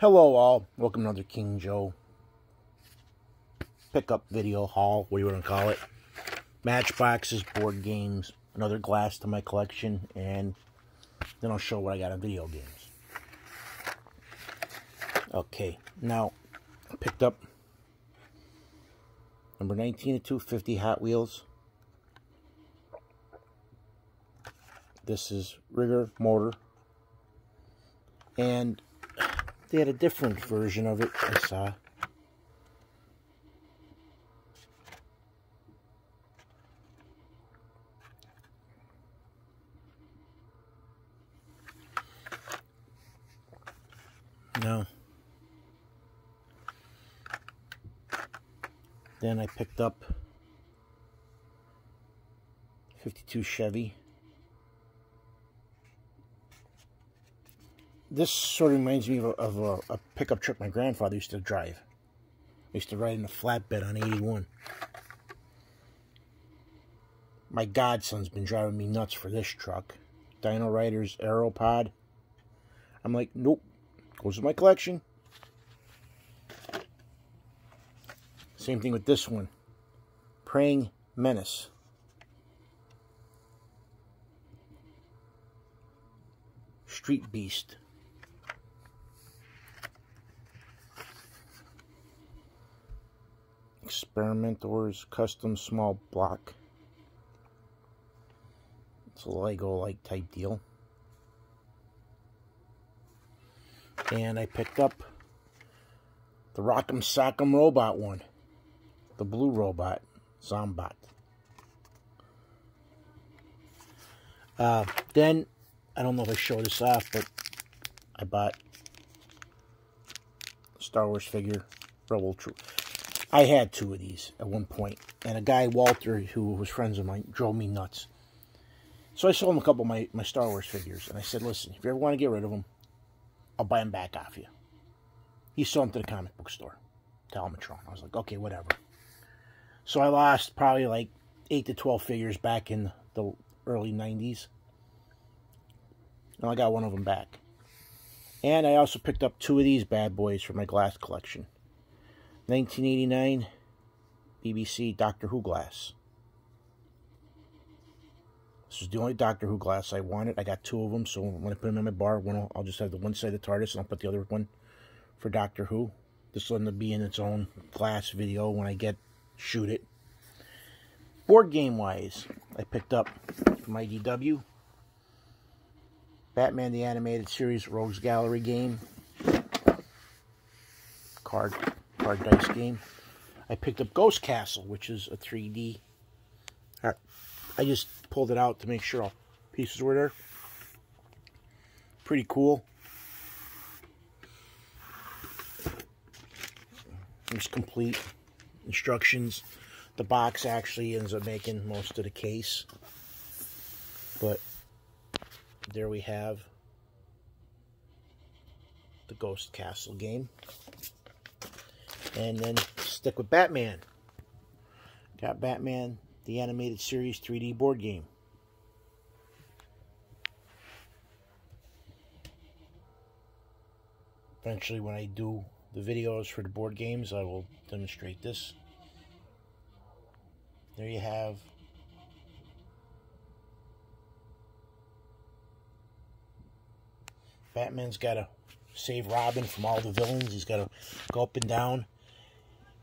Hello all, welcome to another King Joe pickup video haul, what do you want to call it. Matchboxes, board games, another glass to my collection, and then I'll show what I got in video games. Okay, now I picked up number 19 of 250 Hot Wheels. This is rigor mortar, and they had a different version of it, I saw. No. Then I picked up 52 Chevy. This sort of reminds me of a pickup truck my grandfather used to drive. I used to ride in a flatbed on 81. My godson's been driving me nuts for this truck. Dino Riders Aeropod. I'm like, nope. Goes with my collection. Same thing with this one. Praying Menace. Street Beast. Experimentors Custom Small Block. It's a Lego-like type deal. And I picked up the Rock'em Sock'em Robot one. The blue robot. Zombot. Then, I don't know if I showed this off, but I bought a Star Wars figure. Rebel Troop. I had two of these at one point, and a guy, Walter, who was friends of mine, drove me nuts. So I sold him a couple of my Star Wars figures, and I said, listen, if you ever want to get rid of them, I'll buy them back off you. He sold them to the comic book store, Talmatron. I was like, okay, whatever. So I lost probably like 8 to 12 figures back in the early 90s. And I got one of them back. And I also picked up two of these bad boys for my glass collection. 1989 BBC Doctor Who glass. This was the only Doctor Who glass I wanted. I got two of them, so when I put them in my bar, I'll just have the one side of the TARDIS, and I'll put the other one for Doctor Who. This will end up being its own glass video when I shoot it. Board game-wise, I picked up from IDW Batman the Animated Series Rogues Gallery game. Card dice game. I picked up Ghost Castle, which is a 3D. I just pulled it out to make sure all pieces were there. Pretty cool. There's complete instructions. The box actually ends up making most of the case. But there we have the Ghost Castle game. And then stick with Batman. Got Batman the Animated Series 3D board game. Eventually, when I do the videos for the board games, I will demonstrate this. There you have Batman's got to save Robin from all the villains. He's got to go up and down.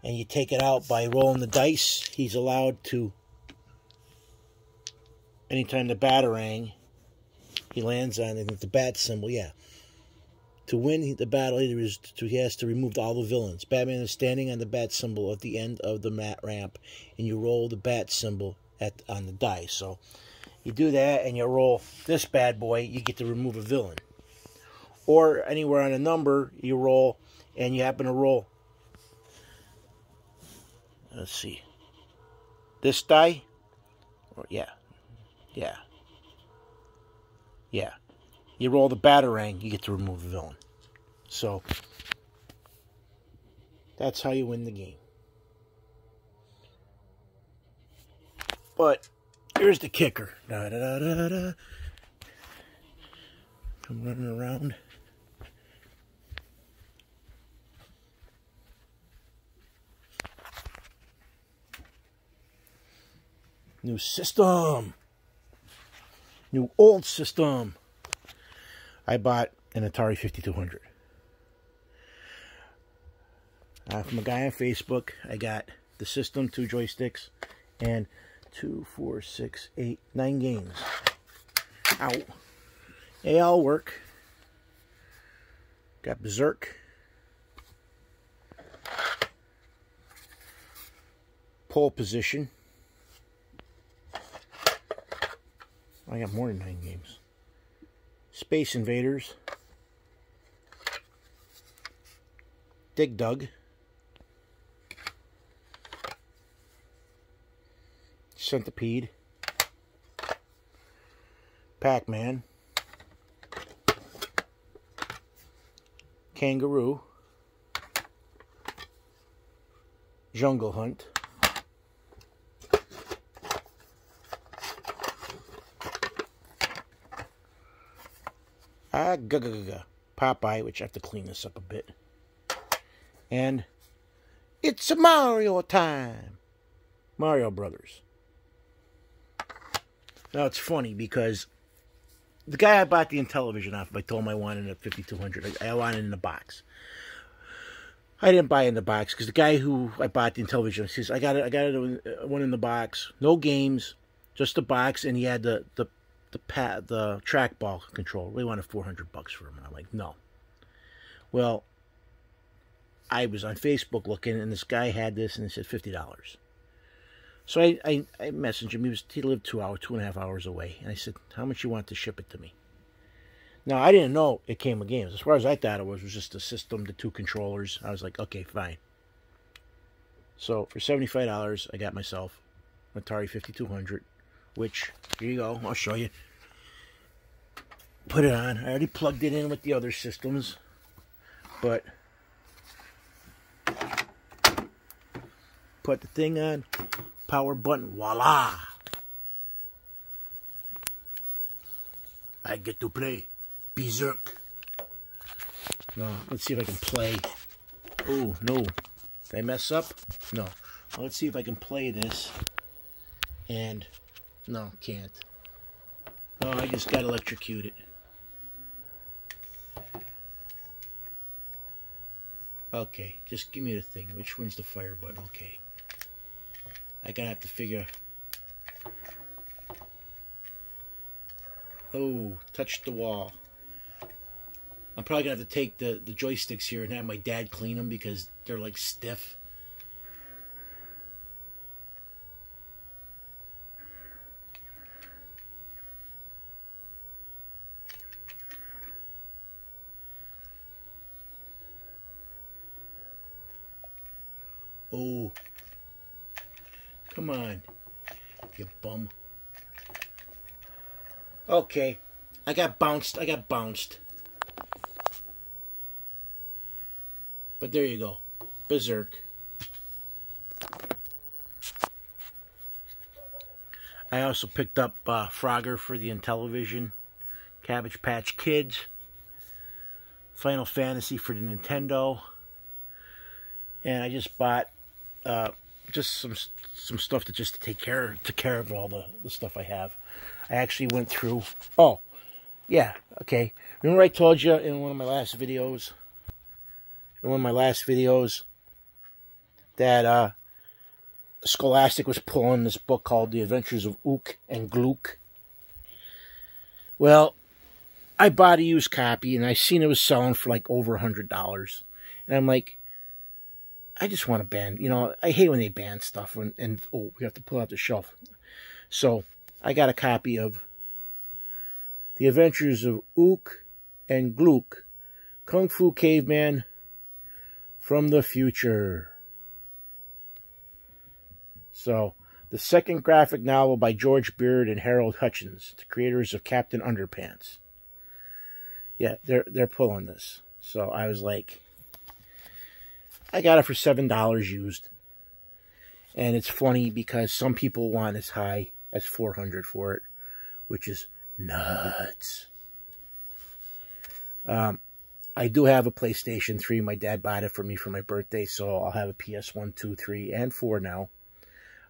And you take it out by rolling the dice. He's allowed to, anytime the batarang he lands on it, the bat symbol, yeah. To win the battle, he has to remove all the villains. Batman is standing on the bat symbol at the end of the mat ramp, and you roll the bat symbol on the dice. So you do that, and you roll this bad boy, you get to remove a villain. Or anywhere on a number, you roll, and you happen to roll, let's see, this die, or yeah. You roll the batarang, you get to remove a villain. So that's how you win the game. But here's the kicker. I'm running around. New system. New old system. I bought an Atari 5200. From a guy on Facebook, I got the system, 2 joysticks, and 2, 4, 6, 8, 9 games. Ow. They all work. Got Berserk. Pole Position. I got more than 9 games. Space Invaders. Dig Dug. Centipede. Pac-Man. Kangaroo. Jungle Hunt. Popeye, which I have to clean this up a bit. And it's a Mario time. Mario Brothers. Now it's funny because the guy I bought the Intellivision off of, I told him I wanted a 5200. I wanted it in the box. I didn't buy it in the box because the guy who I bought the Intellivision says, I got one in the box, no games, just the box, and he had the trackball controller. We wanted $400 for him, and I'm like, no. Well, I was on Facebook looking, and this guy had this, and it said $50. So I messaged him. He lived 2.5 hours away, and I said, how much you want to ship it to me? Now, I didn't know it came with games. As far as I thought it was just the system, the 2 controllers. I was like, okay, fine. So for $75, I got myself an Atari 5200, which, here you go, I'll show you. Put it on. I already plugged it in with the other systems, but put the thing on, power button, voila! I get to play Berserk. No, let's see if I can play. Oh, no. Did I mess up? No. Well, let's see if I can play this. And, no, can't. Oh, I just got electrocuted. Okay, just give me the thing. Which one's the fire button? Okay. I gotta have to figure. Oh, touched the wall. I'm probably gonna have to take the joysticks here and have my dad clean them because they're like stiff. Oh, come on, you bum. Okay, I got bounced. But there you go, Berserk. I also picked up Frogger for the Intellivision, Cabbage Patch Kids, Final Fantasy for the Nintendo, and I just bought just some stuff to take care of all the stuff I have. I actually went through. Oh, yeah, okay. Remember I told you in one of my last videos. That Scholastic was pulling this book called The Adventures of Ook and Glook. Well, I bought a used copy and I seen it was selling for like over $100, and I'm like, I just want to ban, I hate when they ban stuff and oh, we have to pull out the shelf. So I got a copy of The Adventures of Ook and Glook, Kung Fu Caveman from the Future. So, the second graphic novel by George Beard and Harold Hutchins, the creators of Captain Underpants. Yeah, they're pulling this. So I was like, I got it for $7 used. And it's funny because some people want as high as $400 for it, which is nuts. I do have a PlayStation 3. My dad bought it for me for my birthday, so I'll have a PS1, 2, 3, and 4 now.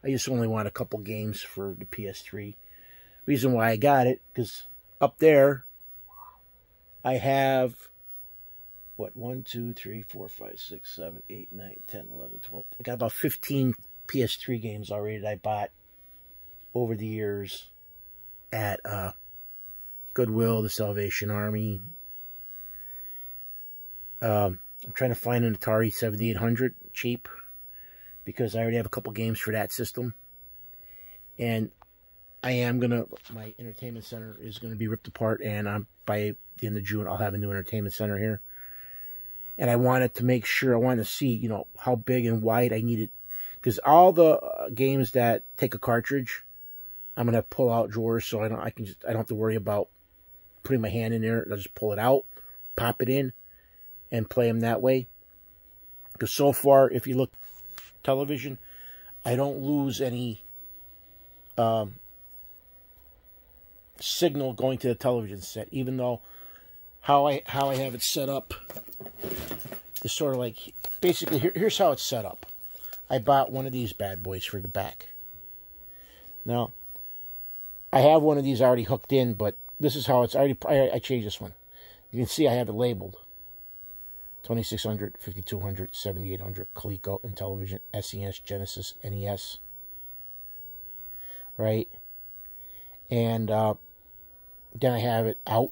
I just only want a couple games for the PS3. Reason why I got it, because up there, I have, what, 1, 2, 3, 4, 5, 6, 7, 8, 9, 10, 11, 12. I got about 15 PS3 games already that I bought over the years at Goodwill, the Salvation Army. I'm trying to find an Atari 7800 cheap, because I already have a couple games for that system. And I am going to, my entertainment center is going to be ripped apart, and by the end of June, I'll have a new entertainment center here. And I wanted to make sure, I wanted to see, you know, how big and wide I need it. Because all the games that take a cartridge, I'm going to pull out drawers, so I don't have to worry about putting my hand in there. I'll just pull it out, pop it in, and play them that way. Because so far, if you look television, I don't lose any signal going to the television set, even though how I have it set up is sort of like, basically, here's how it's set up. I bought one of these bad boys for the back. Now, I have one of these already hooked in, but this is how it's already, I changed this one. You can see I have it labeled. 2600, 5200, 7800, Coleco, Intellivision, SES, Genesis, NES. Right? And then I have it out.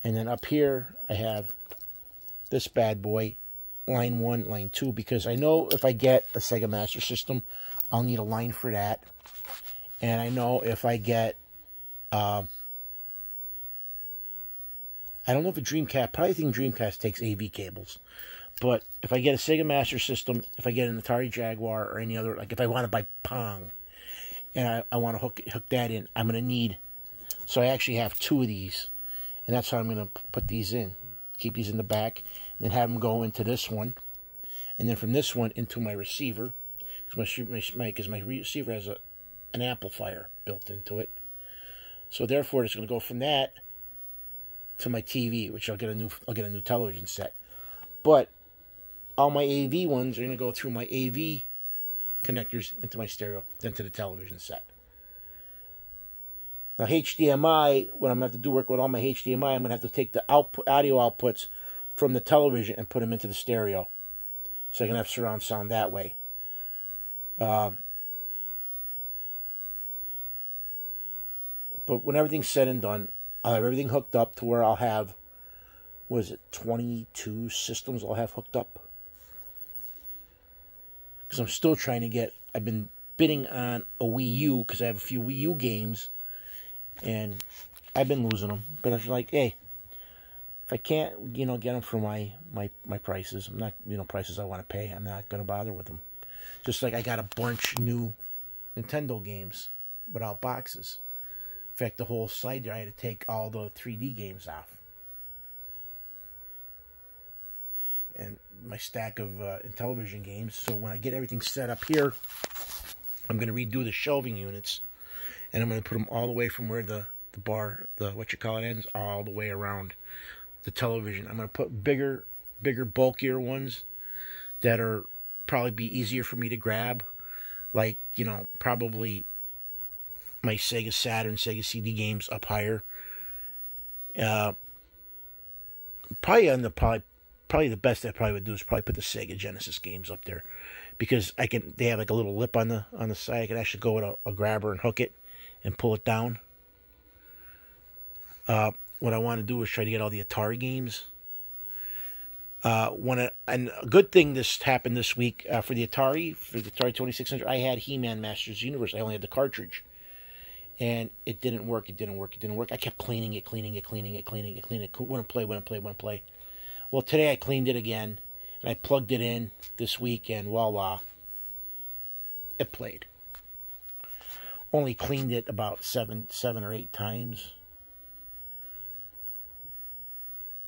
And then up here, I have this bad boy, line 1, line 2, because I know if I get a Sega Master System, I'll need a line for that. And I know if I get, I don't know if a Dreamcast, probably think Dreamcast takes AV cables. But if I get a Sega Master System, if I get an Atari Jaguar or any other, like if I want to buy Pong, and I want to hook that in, I'm going to need, so I actually have 2 of these. And that's how I'm going to put these in. Keep these in the back, and then have them go into this one. And then from this one into my receiver, because my receiver has an amplifier built into it. So therefore, it's going to go from that to my TV, which I'll get a new television set. But all my AV ones are going to go through my AV connectors into my stereo, then to the television set. Now HDMI, what I'm going to have to do work with all my HDMI, I'm going to have to take the audio outputs from the television and put them into the stereo, so I can have surround sound that way. But when everything's said and done, I'll have everything hooked up to where I'll have, what is it, 22 systems I'll have hooked up? Because I'm still trying to get, I've been bidding on a Wii U, because I have a few Wii U games, and I've been losing them. But I was like, hey, if I can't, get them for my prices, I'm not, prices I want to pay, I'm not going to bother with them. Just like I got a bunch new Nintendo games without boxes. In fact, the whole side there, I had to take all the 3D games off. And my stack of Intellivision games. So when I get everything set up here, I'm going to redo the shelving units. And I'm going to put them all the way from where the bar, ends, all the way around the television. I'm going to put bigger, bulkier ones that are probably be easier for me to grab. Like, probably my Sega Saturn, Sega CD games up higher. Probably the best I probably would do is probably put the Sega Genesis games up there, because they have like a little lip on the side. I can actually go with a grabber and hook it and pull it down. What I want to do is try to get all the Atari games. And a good thing this happened this week for the Atari 2600. I had He-Man Masters Universe. I only had the cartridge. And it didn't work. I kept cleaning it. Wouldn't play. Well, today I cleaned it again, and I plugged it in this week, and voila, it played. Only cleaned it about seven or 8 times.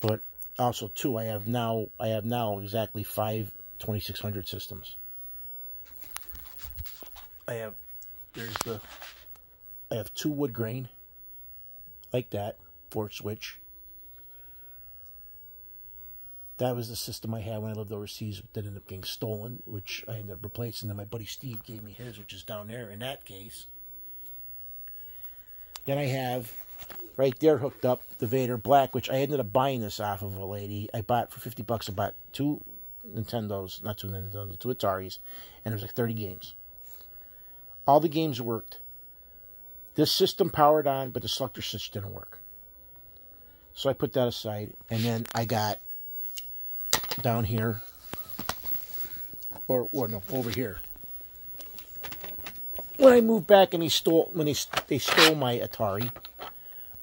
But also, too, I have now exactly 5 2600 systems. I have 2 wood grain, like that, 4 switch. That was the system I had when I lived overseas that ended up getting stolen, which I ended up replacing. Then my buddy Steve gave me his, which is down there in that case. Then I have right there hooked up the Vader Black, which I ended up buying this off of a lady. I bought for $50. I bought two Nintendos, not two Nintendos, two Ataris, and it was like 30 games. All the games worked. This system powered on, but the selector switch didn't work. So I put that aside, and then I got down here, or no, over here. When I moved back and they stole my Atari,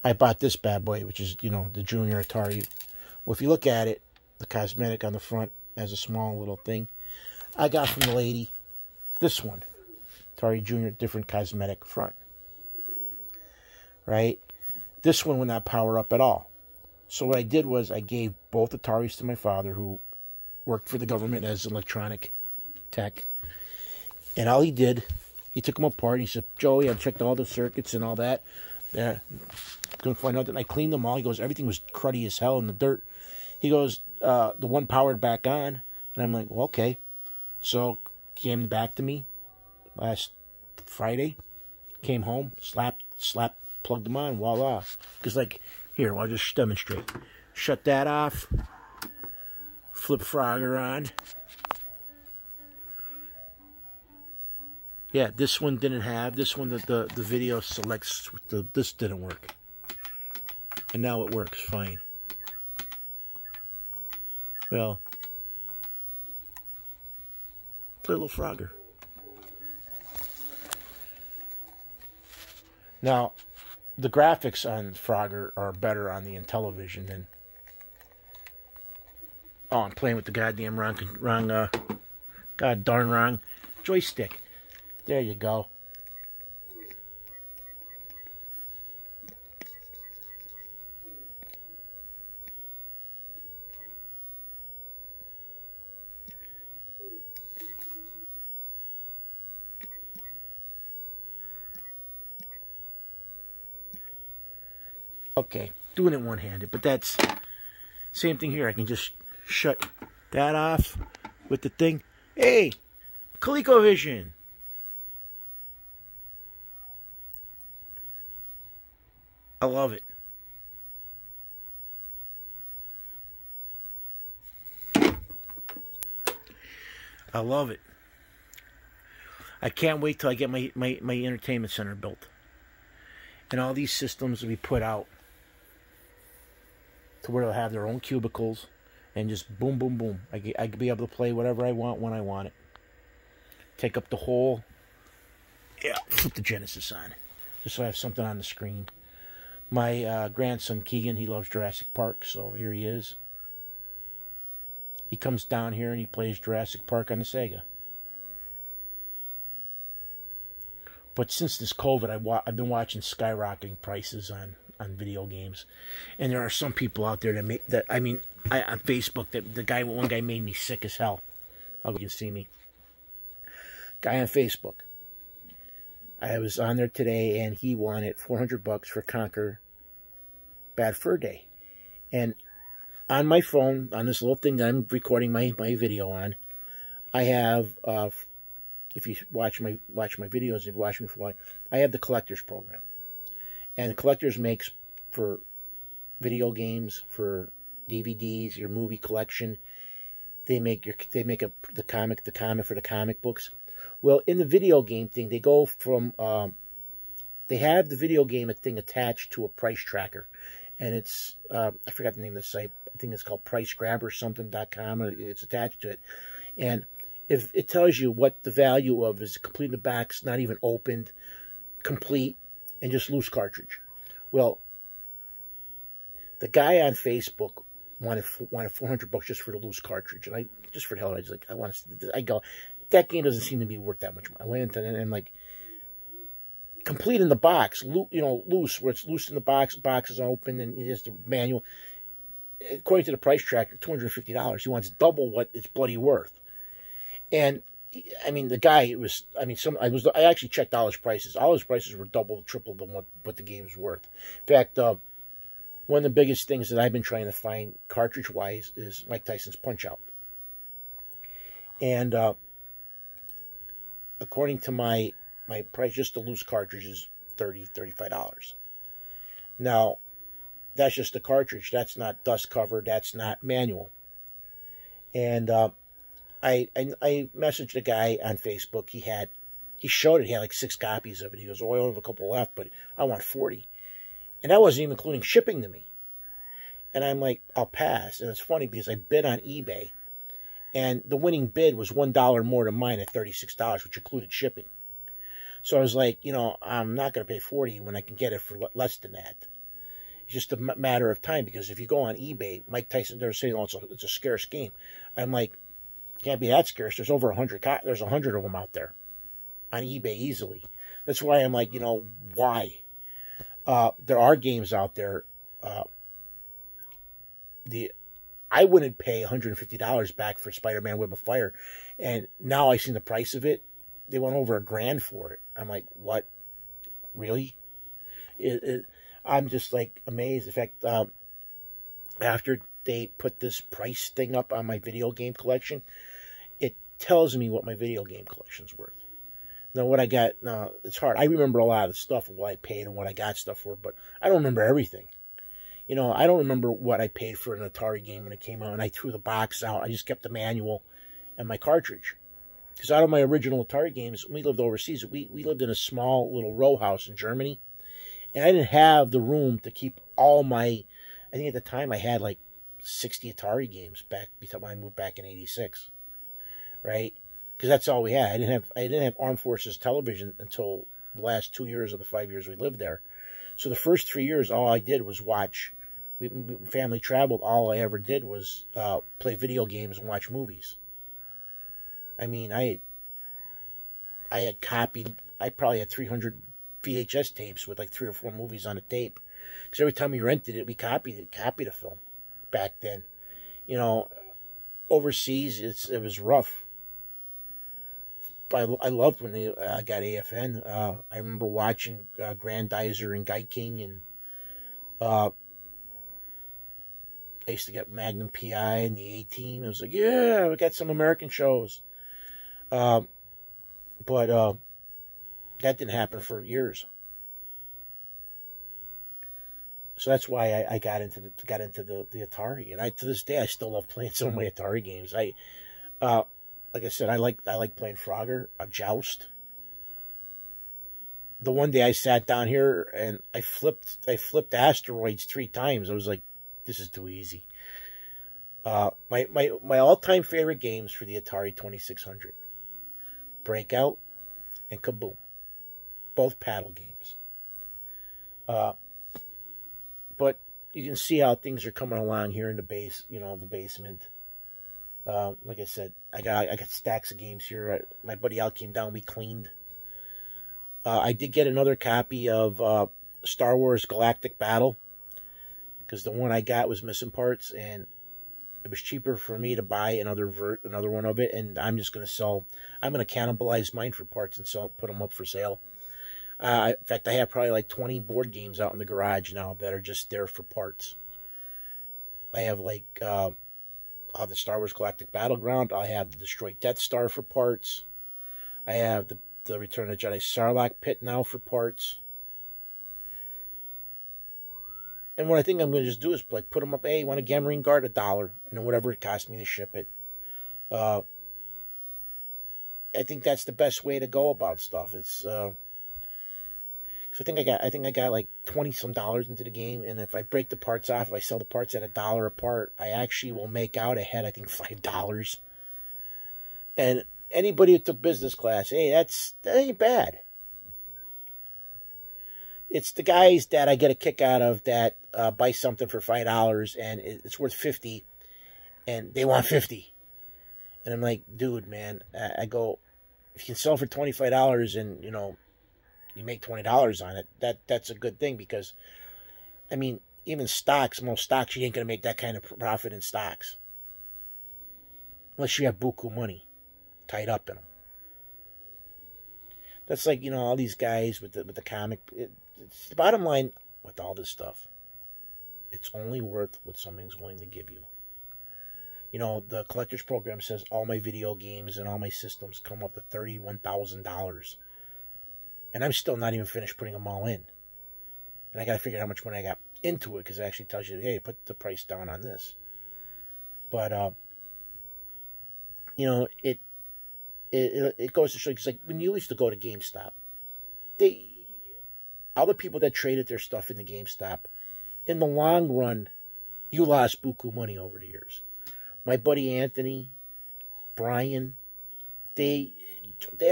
I bought this bad boy, which is, you know, the Junior Atari. Well, if you look at it, the cosmetic on the front has a small little thing. I got from the lady this one, Atari Junior, different cosmetic front. Right? This one would not power up at all. So what I did was I gave both Ataris to my father, who worked for the government as electronic tech. And all he did, he took them apart. And he said, Joey, I checked all the circuits and all that. There, couldn't find nothing. I cleaned them all. He goes, everything was cruddy as hell in the dirt. He goes, the one powered back on. And I'm like, well, okay. So came back to me last Friday. Came home, slapped, plugged them on, voila. Because, like, here, I'll just demonstrate. Shut that off. Flip Frogger on. Yeah, this one didn't have. This one, the video selects, this didn't work. And now it works fine. Well, play a little Frogger. Now, the graphics on Frogger are better on the Intellivision than... Oh, I'm playing with the goddamn wrong god darn wrong joystick. There you go. Okay, doing it one-handed, but that's same thing here. I can just shut that off with the thing. Hey, ColecoVision. I love it. I love it. I can't wait till I get my entertainment center built. And all these systems will be put out to where they'll have their own cubicles and just boom, boom, boom. I could be able to play whatever I want when I want it. Take up the whole... Yeah, flip the Genesis on. Just so I have something on the screen. My grandson, Keegan, he loves Jurassic Park, so here he is. He comes down here and he plays Jurassic Park on the Sega. But since this COVID, I've been watching skyrocketing prices on video games, and there are some people out there that on Facebook, that one guy made me sick as hell. I hope you can see me. Guy on Facebook. I was on there today, and he wanted $400 for Conquer Bad Fur Day, and on my phone, on this little thing that I'm recording my video on, I have. If you watch my videos, if you watch me for a while, I have the Collectors program. And the Collectors makes for video games, for DVDs, your movie collection. They make the comic for the comic books. Well, in the video game thing, they go from they have the video game thing attached to a price tracker, and it's I forgot the name of the site. I think it's called PriceGrabber.com. It's attached to it, and if it tells you what the value of is, complete in the box, not even opened, complete, and just loose cartridge. Well, the guy on Facebook wanted $400 just for the loose cartridge, and just for the hell, I was like, I go, that game doesn't seem to be worth that much money. I went into it and like, complete in the box, loose, where it's loose in the box is open, and it has the manual. According to the price tracker, $250. He wants double what it's bloody worth. And I mean, the guy I actually checked all his prices. All his prices were double, triple than what the game is worth. In fact, one of the biggest things that I've been trying to find cartridge-wise is Mike Tyson's Punch-Out. And according to my price, just the loose cartridge is $35. Now, that's just a cartridge. That's not dust cover. That's not manual. And I messaged a guy on Facebook. He showed it. He had like 6 copies of it. He goes, oh, I only have a couple left, but I want 40. And that wasn't even including shipping to me. And I'm like, I'll pass. And it's funny because I bid on eBay, and the winning bid was $1 more than mine at $36, which included shipping. So I was like, I'm not going to pay 40 when I can get it for less than that. It's just a matter of time, because if you go on eBay, Mike Tyson, they're saying, oh, it's a scarce game. I'm like, can't be that scarce. There's over 100. There's 100 of them out there on eBay easily. That's why I'm like, why? There are games out there. I wouldn't pay $150 back for Spider-Man Web of Fire, and now I seen the price of it. They went over $1,000 for it. I'm like, what? Really? I'm just like amazed. In fact, after they put this price thing up on my video game collection, it tells me what my video game collection's worth. Now, what I got, now, it's hard. I remember a lot of the stuff of what I paid and what I got stuff for, but I don't remember everything. I don't remember what I paid for an Atari game when it came out, and I threw the box out. I just kept the manual and my cartridge. Because out of my original Atari games, we lived overseas. We lived in a small little row house in Germany, and I didn't have the room to keep all my, I think at the time I had like 60 Atari games back when I moved back in '86, right? Because that's all we had. I didn't have Armed Forces television until the last 2 years of the 5 years we lived there. So the first 3 years, all I did was watch. Family traveled. All I ever did was play video games and watch movies. I mean, I had copied. I probably had 300 VHS tapes with like 3 or 4 movies on a tape. Because every time we rented it, we copied a film. Back then, overseas, it was rough. I loved when I got AFN. I remember watching Grandizer and Guy King, and I used to get Magnum PI and the A-Team. I was like, yeah, we got some American shows. But that didn't happen for years. So that's why I got into the Atari, and to this day I still love playing some of my Atari games. Like I said, I like playing Frogger, Joust. The one day I sat down here and I flipped asteroids 3 times. I was like, this is too easy. My all-time favorite games for the Atari 2600. Breakout and Kaboom. Both paddle games. But you can see how things are coming along here in the the basement. Like I said, I got stacks of games here. My buddy Al came down, we cleaned. I did get another copy of Star Wars Galactic Battle, because the one I got was missing parts, and it was cheaper for me to buy another one of it, and I'm just going to sell. I'm going to cannibalize mine for parts and put them up for sale. In fact, I have probably like 20 board games out in the garage now that are just there for parts. I have like the Star Wars Galactic Battleground. I have the Destroyed Death Star for parts. I have the Return of the Jedi Sarlacc pit now for parts. And what I think I'm going to just do is like put them up. Hey, you want a Gamorrean Guard? $1, and then whatever it costs me to ship it. I think that's the best way to go about stuff. It's I think I got like $20-some into the game, and if I break the parts off, if I sell the parts at $1 a part, I actually will make out ahead, I think, $5. And anybody who took business class, hey, that ain't bad. It's the guys that I get a kick out of that buy something for $5 and it's worth $50, and they want $50. And I'm like, dude, man, I go, if you can sell for $25 and you make $20 on it, that's a good thing, because I mean, even most stocks, you ain't gonna make that kind of profit in stocks unless you have buku money tied up in them. That's like all these guys with the comic. It's the bottom line with all this stuff It's only worth what somebody's willing to give you. You know, the collector's program says all my video games and all my systems come up to $31,000. And I'm still not even finished putting them all in. And I got to figure out how much money I got into it, because it actually tells you, hey, put the price down on this. But, you know, it goes to show you, because like when you used to go to GameStop, all the people that traded their stuff in the GameStop, in the long run, you lost buku money over the years. My buddy Anthony, Brian, they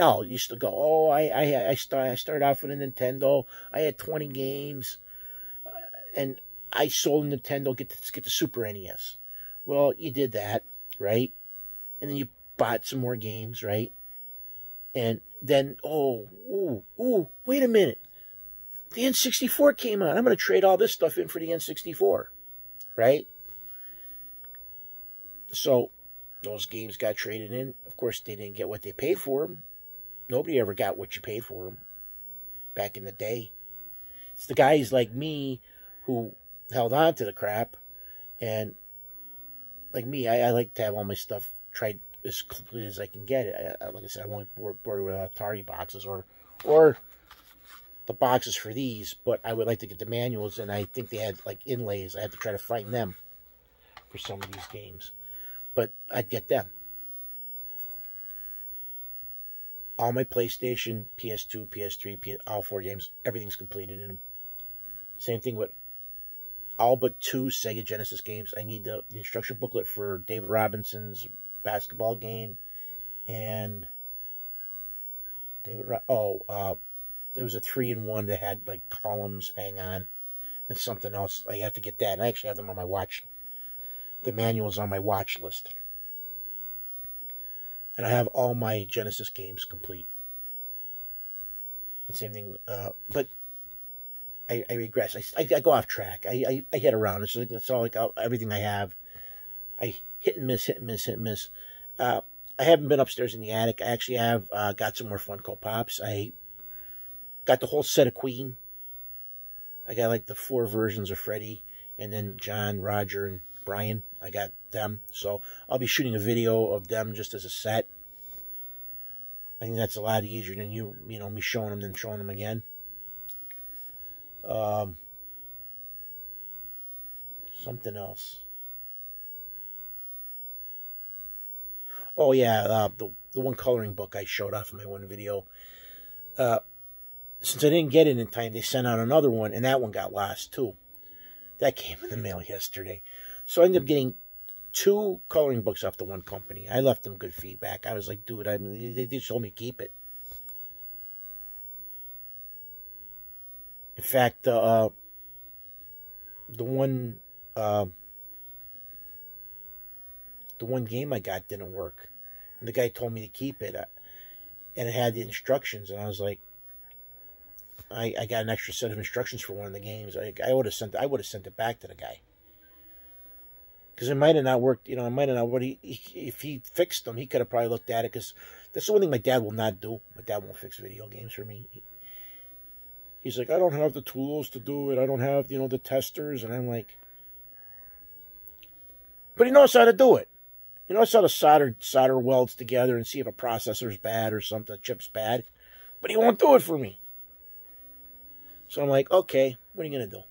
all used to go, oh, I started off with a Nintendo. I had 20 games, and I sold a Nintendo, get the Super NES. Well, you did that, right? And then you bought some more games, right? And then, wait a minute. The N64 came out. I'm going to trade all this stuff in for the N64, right? So those games got traded in. Of course, they didn't get what they paid for them. Nobody ever got what you paid for them back in the day. It's the guys like me who held on to the crap. And like me, I like to have all my stuff tried as complete as I can get it. Like I said, I won't bore with Atari boxes or the boxes for these, but I would like to get the manuals, and I think they had like inlays. I had to try to find them for some of these games, but I'd get them. All my PlayStation, PS2, PS3, all 4 games, everything's completed in them. Same thing with all but 2 Sega Genesis games. I need the instruction booklet for David Robinson's basketball game, and there was a 3-in-1 that had like columns hang on and something else. I have to get that. I actually have them on my watch. The manual's on my watch list. And I have all my Genesis games complete. And same thing, but I regress. I go off track. I hit around. It's all like everything I have. I hit and miss. I haven't been upstairs in the attic. I actually have got some more Funko Pops. I got the whole set of Queen. I got like the 4 versions of Freddy, and then John, Roger, and Brian. I got them. So I'll be shooting a video of them just as a set. I think that's a lot easier than me showing them then showing them again. Something else. Oh yeah, the one coloring book I showed off in my one video. Since I didn't get it in time, they sent out another one, and that one got lost too. That came in the mail yesterday. So I ended up getting 2 coloring books off the one company. I left them good feedback. I was like, dude, they just told me to keep it. In fact, the one game I got didn't work, and the guy told me to keep it, and it had the instructions, and I was like, I got an extra set of instructions for one of the games. I would have sent it back to the guy, because it might have not worked. It might have not. But if he fixed them, he could have probably looked at it. Because that's the one thing my dad will not do. My dad won't fix video games for me. He's like, I don't have the tools to do it. I don't have the testers, and I'm like, but he knows how to do it. He knows how to solder welds together and see if a processor's bad or something, a chip's bad. But he won't do it for me. So I'm like, okay, what are you going to do?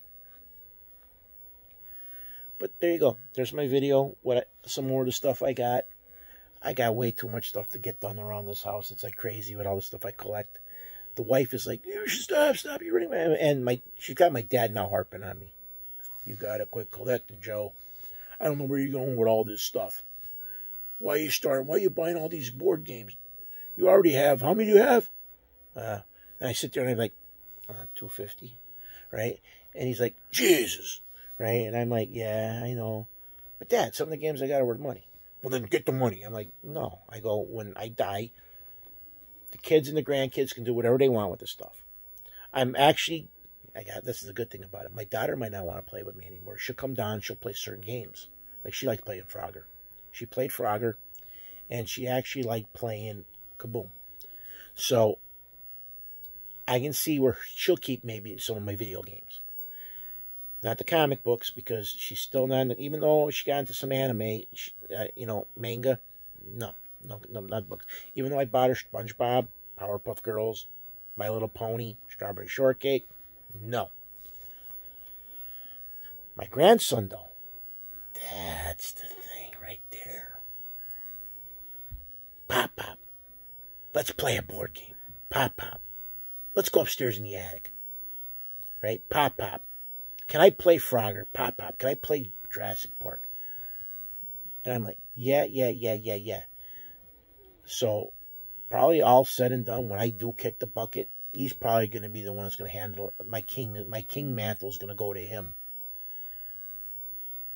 But there you go. There's my video. Some more of the stuff I got. I got way too much stuff to get done around this house. It's like crazy with all the stuff I collect. The wife is like, you should stop. You're running my... And she's got my dad now harping on me. You got to quit collecting, Joe. I don't know where you're going with all this stuff. Why are you buying all these board games? You already have. How many do you have? And I sit there and I'm like, 250, right? And he's like, Jesus, right? And I'm like, yeah, I know. But Dad, some of the games I got are worth money. Well, then get the money. I'm like, no. I go, when I die, the kids and the grandkids can do whatever they want with this stuff. This is a good thing about it. My daughter might not want to play with me anymore. She'll come down, she'll play certain games. Like she liked playing Frogger. She played Frogger, and she actually liked playing Kaboom. So I can see where she'll keep maybe some of my video games. Not the comic books, because she's still not, even though she got into some anime, manga. No, not books. Even though I bought her SpongeBob, Powerpuff Girls, My Little Pony, Strawberry Shortcake, no. My grandson, though, that's the thing right there. Pop, Pop, let's play a board game. Pop, Pop, let's go upstairs in the attic. Right? Pop, Pop, can I play Frogger? Pop, Pop, can I play Jurassic Park? And I'm like, yeah. So, probably all said and done, when I do kick the bucket, he's probably going to be the one that's going to handle it. My king mantle is going to go to him.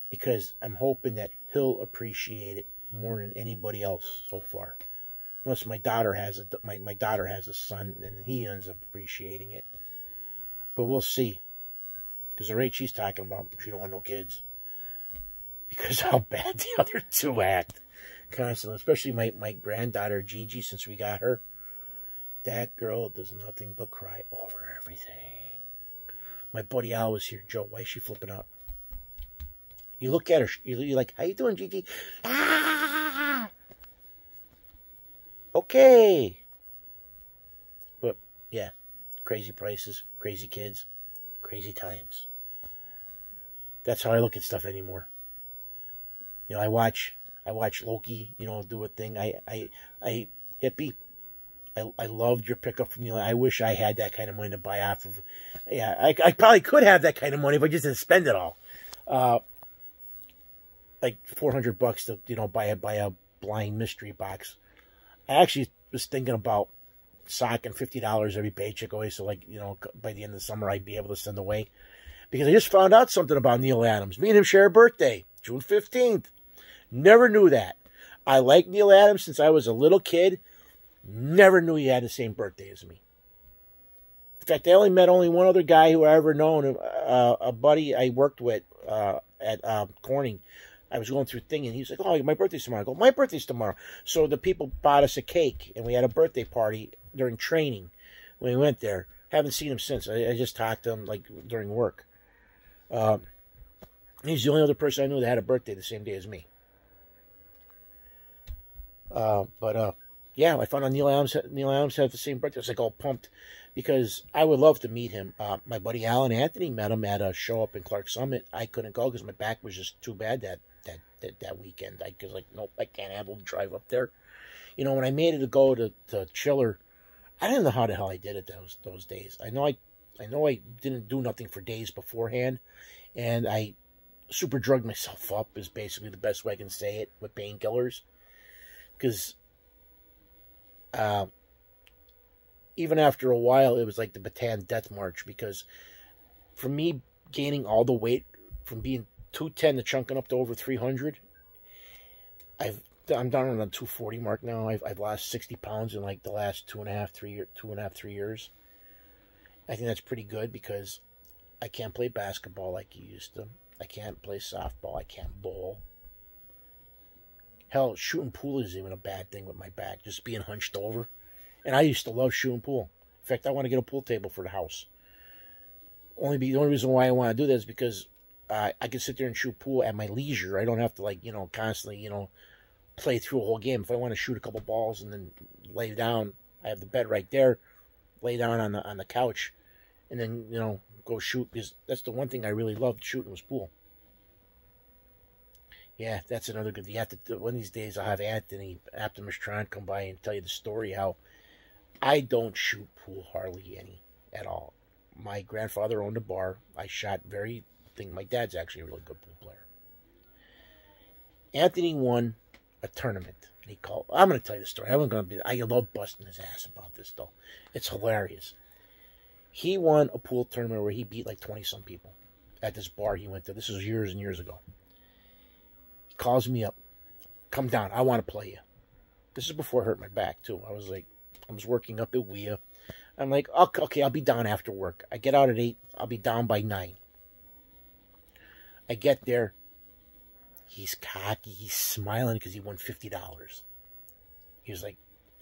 Because I'm hoping that he'll appreciate it more than anybody else so far. Unless my daughter has a son and he ends up appreciating it. But we'll see. Because the rate she's talking about, she don't want no kids. Because how bad the other two act. Constantly. Especially my granddaughter, Gigi, since we got her. That girl does nothing but cry over everything. My buddy Al was here. Joe, why is she flipping out? You look at her, you're like, how you doing, Gigi? Ah! Okay. But, yeah. Crazy prices, crazy kids, crazy times. That's how I look at stuff anymore. I watch Loki, do a thing. Hippie, I loved your pickup from I wish I had that kind of money to buy off of. Yeah, I probably could have that kind of money if I just didn't spend it all. Like $400 to buy a blind mystery box. I actually was thinking about socking $50 every paycheck away, so by the end of the summer I'd be able to send away. Because I just found out something about Neil Adams. Me and him share a birthday, June 15th. Never knew that. I like Neil Adams since I was a little kid. Never knew he had the same birthday as me. In fact, I only met one other guy who I ever known, a buddy I worked with at Corning. I was going through a thing, and he was like, oh, my birthday's tomorrow. I go, my birthday's tomorrow. So the people bought us a cake, and we had a birthday party during training when we went there. Haven't seen him since. I just talked to him during work. He's the only other person I knew that had a birthday the same day as me. Yeah, I found out Neil Adams had the same birthday. I was all pumped because I would love to meet him. My buddy Alan Anthony met him at a show up in Clark Summit. I couldn't go because my back was just too bad that weekend. I was like, nope, I can't handle the drive up there. When I made it to go to Chiller, I didn't know how the hell I did it those days. I know I didn't do nothing for days beforehand, and I super drugged myself up is basically the best way I can say it, with painkillers. Because even after a while, it was like the Bataan Death March, because for me, gaining all the weight from being 210 to chunking up to over 300, I'm down on the 240 mark now. I've lost 60 pounds in the last 3 years. I think that's pretty good because I can't play basketball like you used to. I can't play softball. I can't bowl. Hell, shooting pool is even a bad thing with my back, just being hunched over. And I used to love shooting pool. In fact, I want to get a pool table for the house. The only reason why I want to do that is because I can sit there and shoot pool at my leisure. I don't have to constantly play through a whole game. If I want to shoot a couple balls and then lay down, I have the bed right there. Lay down on the couch, and then go shoot, because that's the one thing I really loved shooting was pool. Yeah, that's another good. You have to, one of these days I'll have Anthony Optimus Tron come by and tell you the story how I don't shoot pool hardly any at all. My grandfather owned a bar. I shot my dad's actually a really good pool player. Anthony won a tournament. And he called. I'm going to tell you the story. I love busting his ass about this though. It's hilarious. He won a pool tournament where he beat 20-some people at this bar he went to. This was years and years ago. He calls me up. Come down. I want to play you. This is before I hurt my back, too. I was working up at WIA. I'm like, okay, I'll be down after work. I get out at 8. I'll be down by 9. I get there. He's cocky. He's smiling because he won $50. He was like,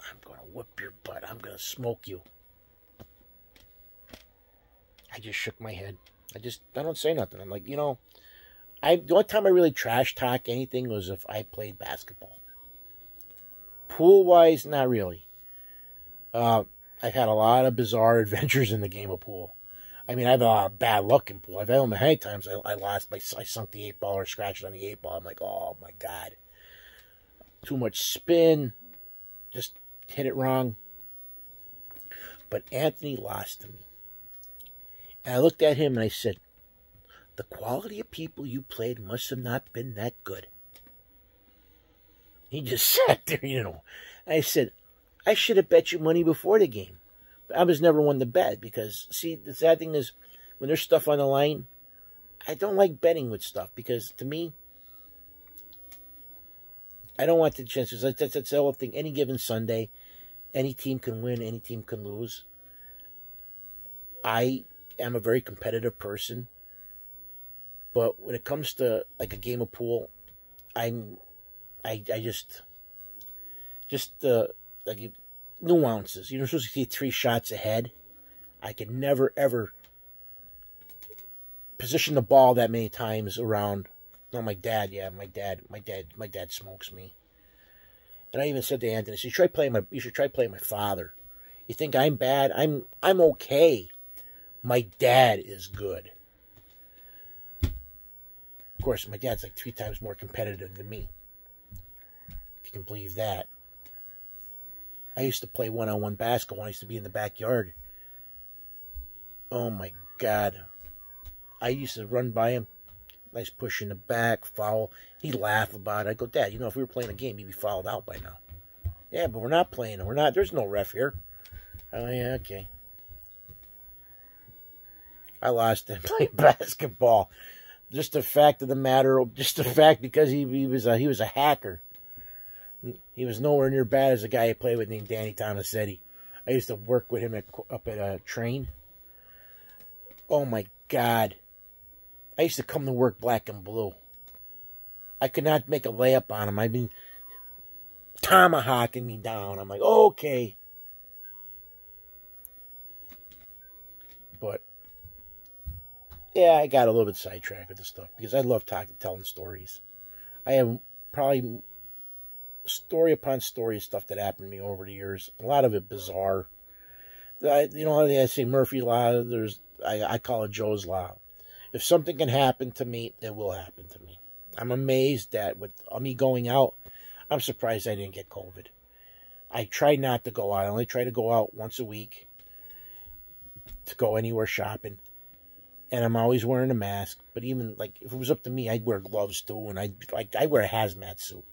I'm going to whip your butt. I'm going to smoke you. I just shook my head. I don't say nothing. I'm like, the only time I really trash talk anything was if I played basketball. Pool wise, not really. I've had a lot of bizarre adventures in the game of pool. I mean, I have a lot of bad luck in pool. I've had many times I lost, I sunk the 8 ball or scratched on the 8 ball. I'm like, oh my God. Too much spin. Just hit it wrong. But Anthony lost to me. And I looked at him and I said, the quality of people you played must have not been that good. He just sat there, I said, I should have bet you money before the game. But I was never one to bet because, see, the sad thing is when there's stuff on the line, I don't like betting with stuff because to me, I don't want the chances. That's the whole thing. Any given Sunday, any team can win, any team can lose. I am a very competitive person. But when it comes to like a game of pool, I just like nuances. You're supposed to see 3 shots ahead. I can never ever position the ball that many times around. No, my dad smokes me. And I even said to Anthony, you should try playing my father. You think I'm bad? I'm okay. My dad is good. Of course, my dad's like 3 times more competitive than me. If you can believe that. I used to play one-on-one basketball. I used to be in the backyard. Oh my God. I used to run by him. Nice push in the back, foul. He'd laugh about it. I go, Dad, if we were playing a game, you'd be fouled out by now. Yeah, but we're not playing. There's no ref here. Oh, yeah, okay. I lost him playing basketball. Just the fact of the matter, because he was a hacker. He was nowhere near bad as a guy I played with named Danny Tomasetti. I used to work with him up at a train. Oh my God. I used to come to work black and blue. I could not make a layup on him. I mean, tomahawking me down. I'm like, okay. But, yeah, I got a little bit sidetracked with this stuff because I love telling stories. I have probably story upon story of stuff that happened to me over the years. A lot of it bizarre. I say Murphy Law. I call it Joe's Law. If something can happen to me, it will happen to me. I'm amazed that with me going out, I'm surprised I didn't get COVID. I try not to go out. I only try to go out once a week to go anywhere shopping. And I'm always wearing a mask. But even, like, if it was up to me, I'd wear gloves, too. And I'd wear a hazmat suit.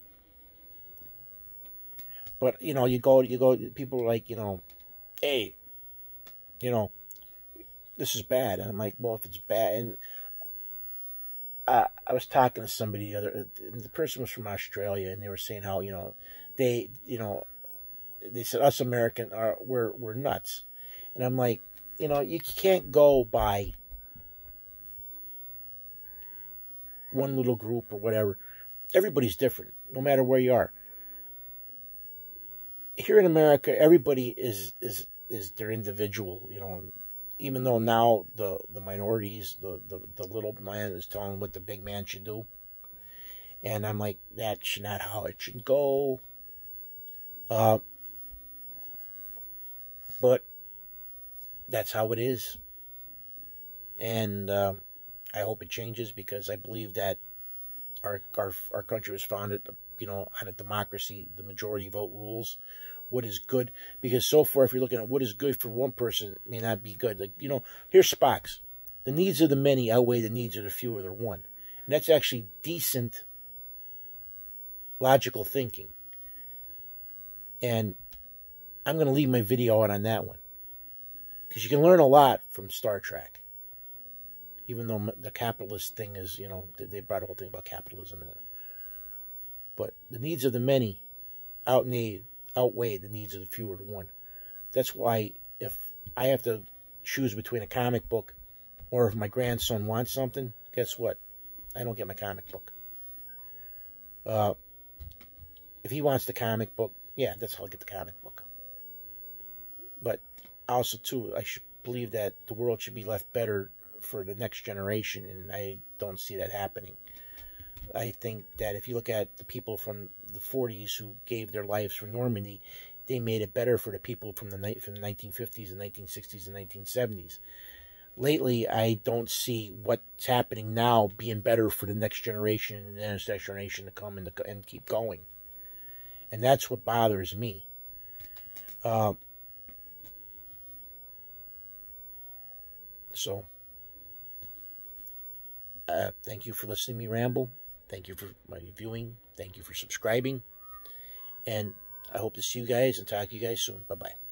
But, you go, people are like, hey, this is bad. And I'm like, well, if it's bad. And I was talking to somebody the person was from Australia, and they were saying how, they said us American we're nuts. And I'm like, you can't go by one little group or whatever. Everybody's different, no matter where you are. Here in America, everybody is their individual, even though now the minorities, the little man is telling what the big man should do. And I'm like, that's not how it should go. But that's how it is. And I hope it changes because I believe that our country was founded, on a democracy. The majority vote rules. What is good, because so far, if you're looking at what is good for one person, it may not be good. Like, here's Spock's. The needs of the many outweigh the needs of the few or the one. And that's actually decent, logical thinking. And I'm going to leave my video out on that one. Because you can learn a lot from Star Trek. Even though the capitalist thing is, they brought a whole thing about capitalism in it. But the needs of the many outweigh the needs of the few or the one. That's why if I have to choose between a comic book or if my grandson wants something, guess what? I don't get my comic book. If he wants the comic book, yeah, that's how I get the comic book. But also, too, I should believe that the world should be left better for the next generation, and I don't see that happening. I think that if you look at the people from the 40s who gave their lives for Normandy, they made it better for the people from the 1950s and 1960s and 1970s. Lately, I don't see what's happening now being better for the next generation and the next generation to come and keep going. And that's what bothers me. Thank you for listening to me ramble. Thank you for my viewing. Thank you for subscribing. And I hope to see you guys and talk to you guys soon. Bye-bye.